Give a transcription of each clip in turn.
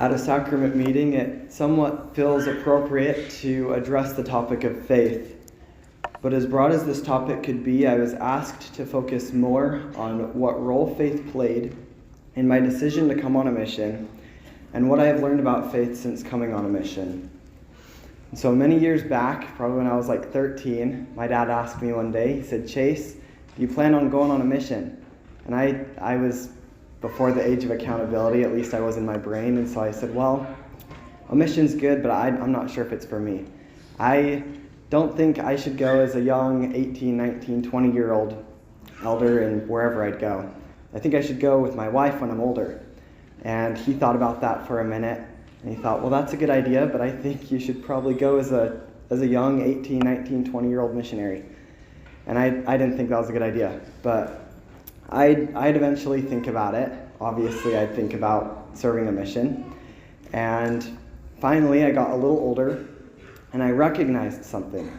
At a sacrament meeting, it somewhat feels appropriate to address the topic of faith. But as broad as this topic could be, I was asked to focus more on what role faith played in my decision to come on a mission and what I have learned about faith since coming on a mission. And so many years back, probably when I was like 13, my dad asked me one day, he said, "Chase, do you plan on going on a mission?" And I was before the age of accountability, at least I was in my brain, and so I said, well, a mission's good, but I'm not sure if it's for me. I don't think I should go as a young 18, 19, 20-year-old elder and wherever I'd go. I think I should go with my wife when I'm older. And he thought about that for a minute, and he thought, well, that's a good idea, but I think you should probably go as a young 18, 19, 20-year-old missionary. And I didn't think that was a good idea, but I'd eventually think about it. Obviously, I'd think about serving a mission. And finally, I got a little older, and I recognized something.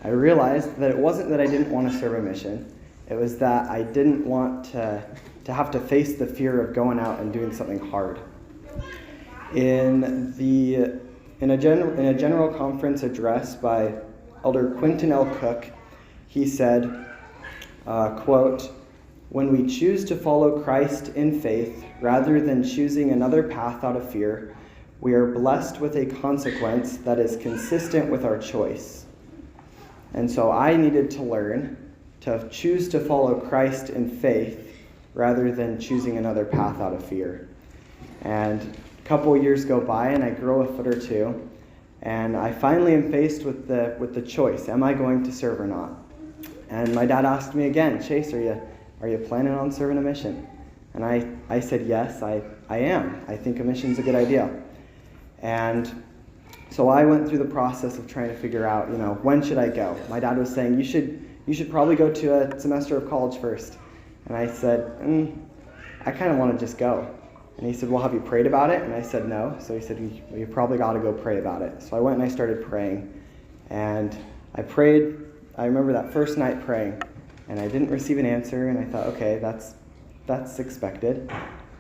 I realized that it wasn't that I didn't want to serve a mission. It was that I didn't want to have to face the fear of going out and doing something hard. In a general conference address by Elder Quentin L. Cook, he said, quote, "When we choose to follow Christ in faith rather than choosing another path out of fear, we are blessed with a consequence that is consistent with our choice." And so I needed to learn to choose to follow Christ in faith rather than choosing another path out of fear. And a couple of years go by and I grow a foot or two, and I finally am faced with the choice. Am I going to serve or not? And my dad asked me again, "Chase, are you planning on serving a mission?" And I said, yes, I am. I think a mission's a good idea. And so I went through the process of trying to figure out, when should I go? My dad was saying, you should probably go to a semester of college first. And I said, I kind of want to just go. And he said, well, have you prayed about it? And I said, no. So he said, you probably got to go pray about it. So I went and I started praying. And I prayed. I remember that first night praying. And I didn't receive an answer, and I thought, okay, that's expected.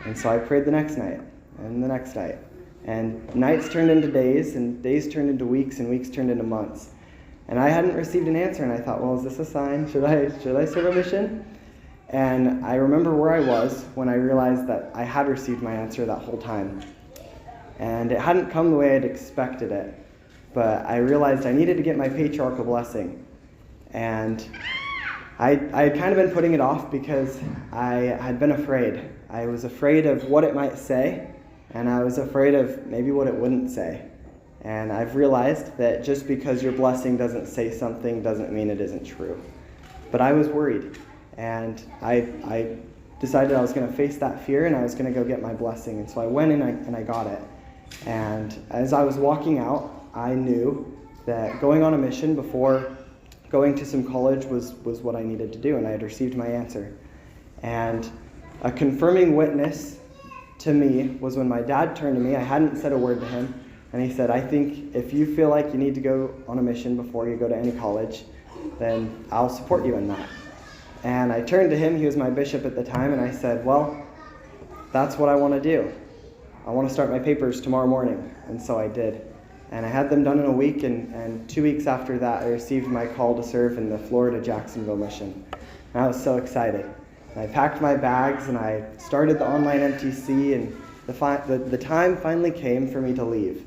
And so I prayed the next night, and the next night. And nights turned into days, and days turned into weeks, and weeks turned into months. And I hadn't received an answer, and I thought, well, is this a sign? Should I serve a mission? And I remember where I was when I realized that I had received my answer that whole time. And it hadn't come the way I'd expected it, but I realized I needed to get my patriarchal blessing. And I had kind of been putting it off because I had been afraid. I was afraid of what it might say, and I was afraid of maybe what it wouldn't say. And I've realized that just because your blessing doesn't say something doesn't mean it isn't true. But I was worried, and I decided I was going to face that fear, and I was going to go get my blessing. And so I went and I got it. And as I was walking out, I knew that going on a mission before going to some college was what I needed to do, and I had received my answer. And a confirming witness to me was when my dad turned to me. I hadn't said a word to him, and he said, I think if you feel like you need to go on a mission before you go to any college, then I'll support you in that. And I turned to him. He was my bishop at the time, and I said, well, that's what I want to do. I want to start my papers tomorrow morning. And so I did. And I had them done in a week, and 2 weeks after that, I received my call to serve in the Florida Jacksonville mission. And I was so excited. And I packed my bags, and I started the online MTC, and the time finally came for me to leave.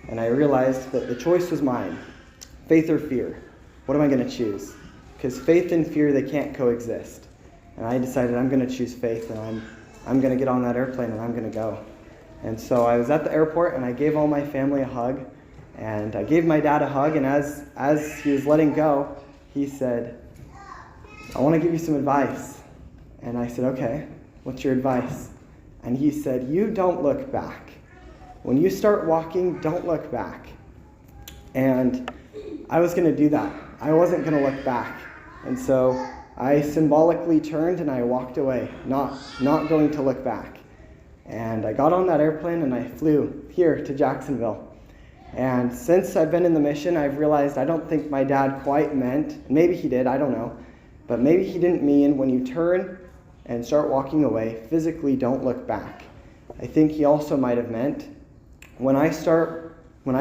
And I realized that the choice was mine, faith or fear. What am I going to choose? Because faith and fear, they can't coexist. And I decided I'm going to choose faith, and I'm going to get on that airplane, and I'm going to go. And so I was at the airport, and I gave all my family a hug. And I gave my dad a hug, and as he was letting go, he said, I want to give you some advice. And I said, okay, what's your advice? And he said, you don't look back. When you start walking, don't look back. And I was going to do that. I wasn't going to look back. And so I symbolically turned and I walked away, not going to look back. And I got on that airplane and I flew here to Jacksonville. And since I've been in the mission, I've realized I don't think my dad quite meant, maybe he did, I don't know, but maybe he didn't mean when you turn and start walking away, physically don't look back. I think he also might have meant when I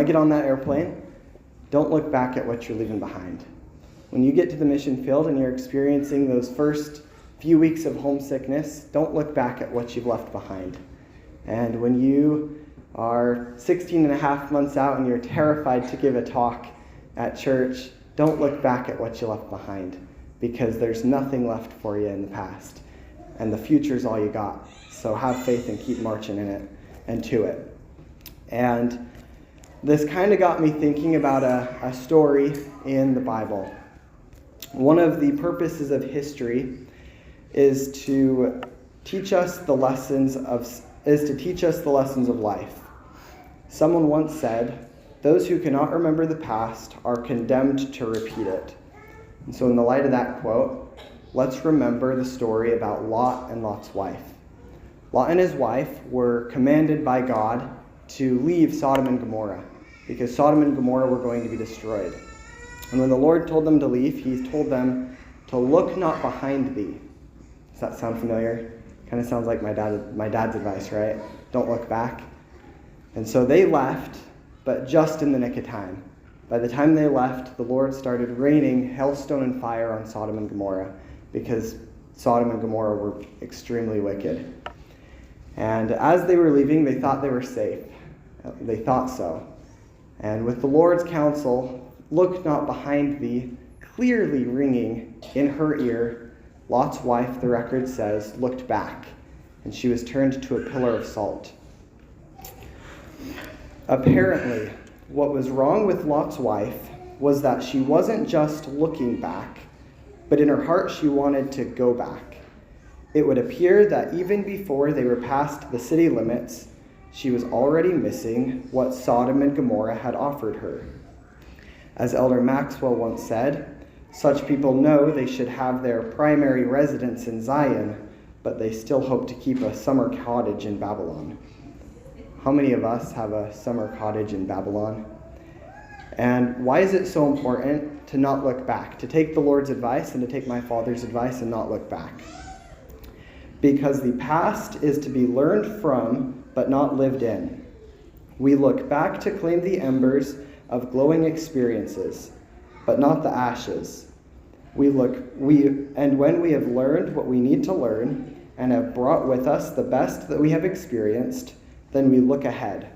get on that airplane, don't look back at what you're leaving behind. When you get to the mission field and you're experiencing those first few weeks of homesickness, don't look back at what you've left behind. And when you are 16 and a half months out and you're terrified to give a talk at church, don't look back at what you left behind, because there's nothing left for you in the past. And the future's all you got. So have faith and keep marching in it and to it. And this kind of got me thinking about a story in the Bible. One of the purposes of history is to teach us the lessons of life. Someone once said, "Those who cannot remember the past are condemned to repeat it." And so in the light of that quote, let's remember the story about Lot and Lot's wife. Lot and his wife were commanded by God to leave Sodom and Gomorrah, because Sodom and Gomorrah were going to be destroyed. And when the Lord told them to leave, he told them to look not behind thee. Does that sound familiar? Kind of sounds like my dad's advice, right? Don't look back. And so they left, but just in the nick of time. By the time they left, the Lord started raining hailstone and fire on Sodom and Gomorrah, because Sodom and Gomorrah were extremely wicked. And as they were leaving, they thought they were safe. They thought so. And with the Lord's counsel, look not behind thee, clearly ringing in her ear, Lot's wife, the record says, looked back, and she was turned to a pillar of salt. Apparently, what was wrong with Lot's wife was that she wasn't just looking back, but in her heart she wanted to go back. It would appear that even before they were past the city limits, she was already missing what Sodom and Gomorrah had offered her. As Elder Maxwell once said, such people know they should have their primary residence in Zion, but they still hope to keep a summer cottage in Babylon. How many of us have a summer cottage in Babylon? And why is it so important to not look back, to take the Lord's advice and to take my Father's advice and not look back? Because the past is to be learned from, but not lived in. We look back to claim the embers of glowing experiences, but not the ashes. And when we have learned what we need to learn and have brought with us the best that we have experienced, then we look ahead.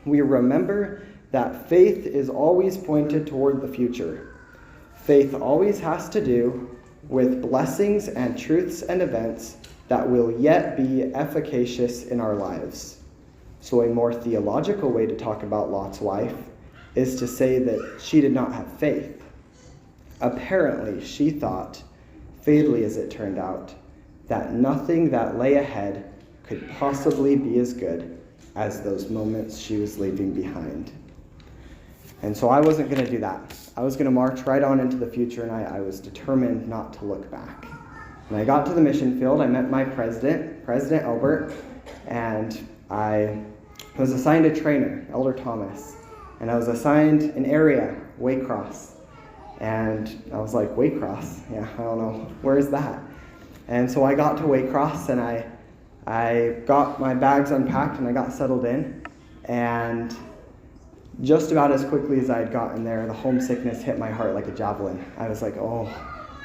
We remember that faith is always pointed toward the future. Faith always has to do with blessings and truths and events that will yet be efficacious in our lives. So a more theological way to talk about Lot's wife is to say that she did not have faith. Apparently, she thought, fatally as it turned out, that nothing that lay ahead could possibly be as good as those moments she was leaving behind. And so I wasn't going to do that. I was going to march right on into the future, and I was determined not to look back. When I got to the mission field, I met my president, President Albert, and I was assigned a trainer, Elder Thomas, and I was assigned an area, Waycross. And I was like, Waycross? Yeah, I don't know. Where is that? And so I got to Waycross, and I got my bags unpacked, and I got settled in. And just about as quickly as I had gotten there, the homesickness hit my heart like a javelin. I was like, oh,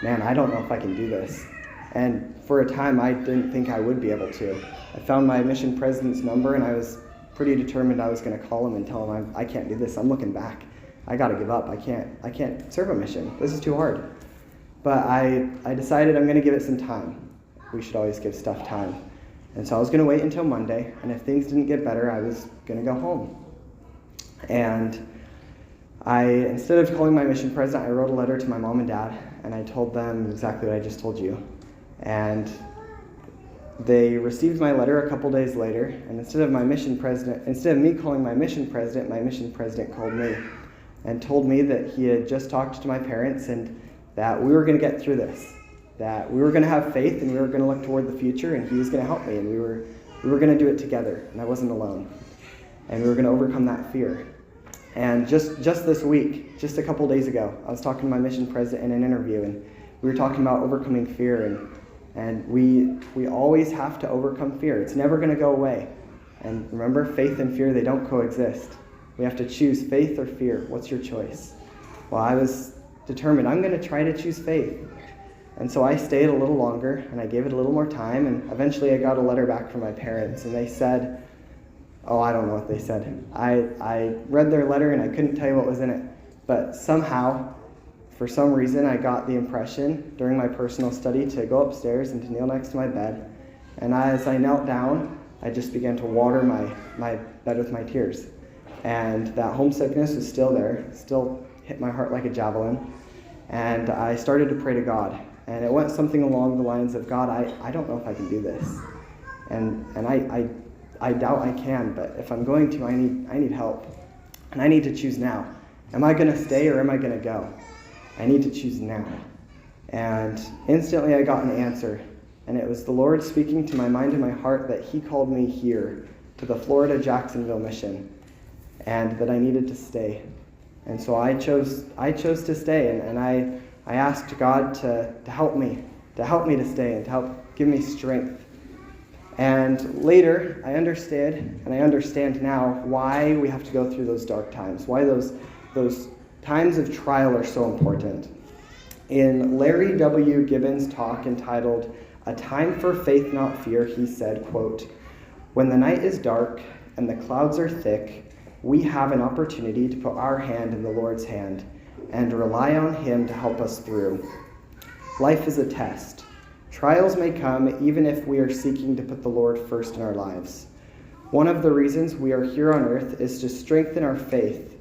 man, I don't know if I can do this. And for a time, I didn't think I would be able to. I found my mission president's number, and I was pretty determined I was going to call him and tell him, I can't do this. I'm looking back. I got to give up. I can't serve a mission. This is too hard. But I decided I'm going to give it some time. We should always give stuff time. And so I was going to wait until Monday, and if things didn't get better, I was going to go home. And instead of calling my mission president, I wrote a letter to my mom and dad, and I told them exactly what I just told you. And they received my letter a couple days later, and instead of me calling my mission president called me and told me that he had just talked to my parents and that we were going to get through this, that we were going to have faith and we were going to look toward the future, and he was going to help me, and we were going to do it together, and I wasn't alone, and we were going to overcome that fear. And just this week, just a couple days ago, I was talking to my mission president in an interview, and we were talking about overcoming fear, and we always have to overcome fear. It's never going to go away. And remember, faith and fear, they don't coexist. We have to choose faith or fear. What's your choice? Well, I was determined, I'm going to try to choose faith. And so I stayed a little longer, and I gave it a little more time, and eventually I got a letter back from my parents, and they said, I don't know what they said. I read their letter, and I couldn't tell you what was in it. But somehow, for some reason, I got the impression during my personal study to go upstairs and to kneel next to my bed. And as I knelt down, I just began to water my bed with my tears. And that homesickness was still there, still hit my heart like a javelin. And I started to pray to God. And it went something along the lines of, God, I don't know if I can do this. And I doubt I can, but if I'm going to, I need help. And I need to choose now. Am I going to stay or am I going to go? I need to choose now. And instantly I got an answer. And it was the Lord speaking to my mind and my heart that he called me here to the Florida Jacksonville mission, and that I needed to stay. And so I chose to stay, and I asked God to help me to stay and to help give me strength. And later I understood, and I understand now, why we have to go through those dark times, why those times of trial are so important. In Larry W. Gibbons' talk entitled "A Time for Faith Not Fear," he said, quote, "When the night is dark and the clouds are thick, we have an opportunity to put our hand in the Lord's hand and rely on him to help us through. Life is a test. Trials may come even if we are seeking to put the Lord first in our lives. One of the reasons we are here on earth is to strengthen our faith.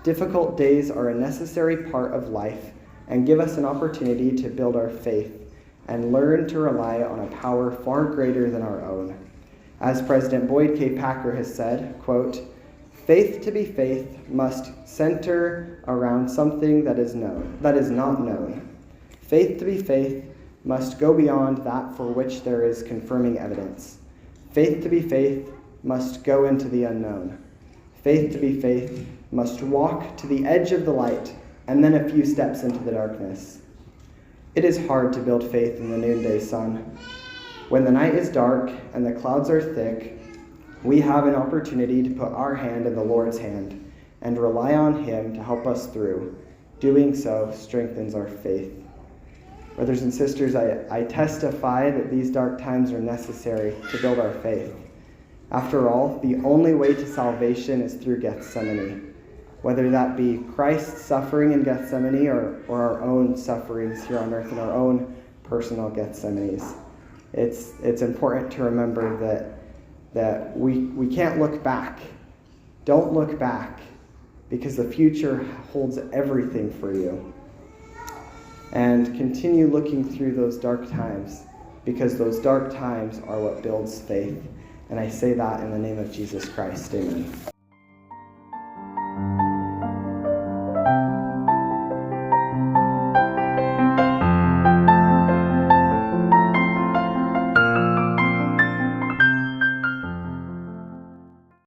Difficult days are a necessary part of life and give us an opportunity to build our faith and learn to rely on a power far greater than our own. As President Boyd K. Packer has said, quote, "Faith to be faith must center around something that is not known. Faith to be faith must go beyond that for which there is confirming evidence. Faith to be faith must go into the unknown. Faith to be faith must walk to the edge of the light and then a few steps into the darkness. It is hard to build faith in the noonday sun. When the night is dark and the clouds are thick, we have an opportunity to put our hand in the Lord's hand and rely on him to help us through. Doing so strengthens our faith." Brothers and sisters, I testify that these dark times are necessary to build our faith. After all, the only way to salvation is through Gethsemane, whether that be Christ's suffering in Gethsemane or our own sufferings here on earth in our own personal Gethsemanes. It's important to remember that we can't look back. Don't look back, because the future holds everything for you. And continue looking through those dark times, because those dark times are what builds faith. And I say that in the name of Jesus Christ. Amen.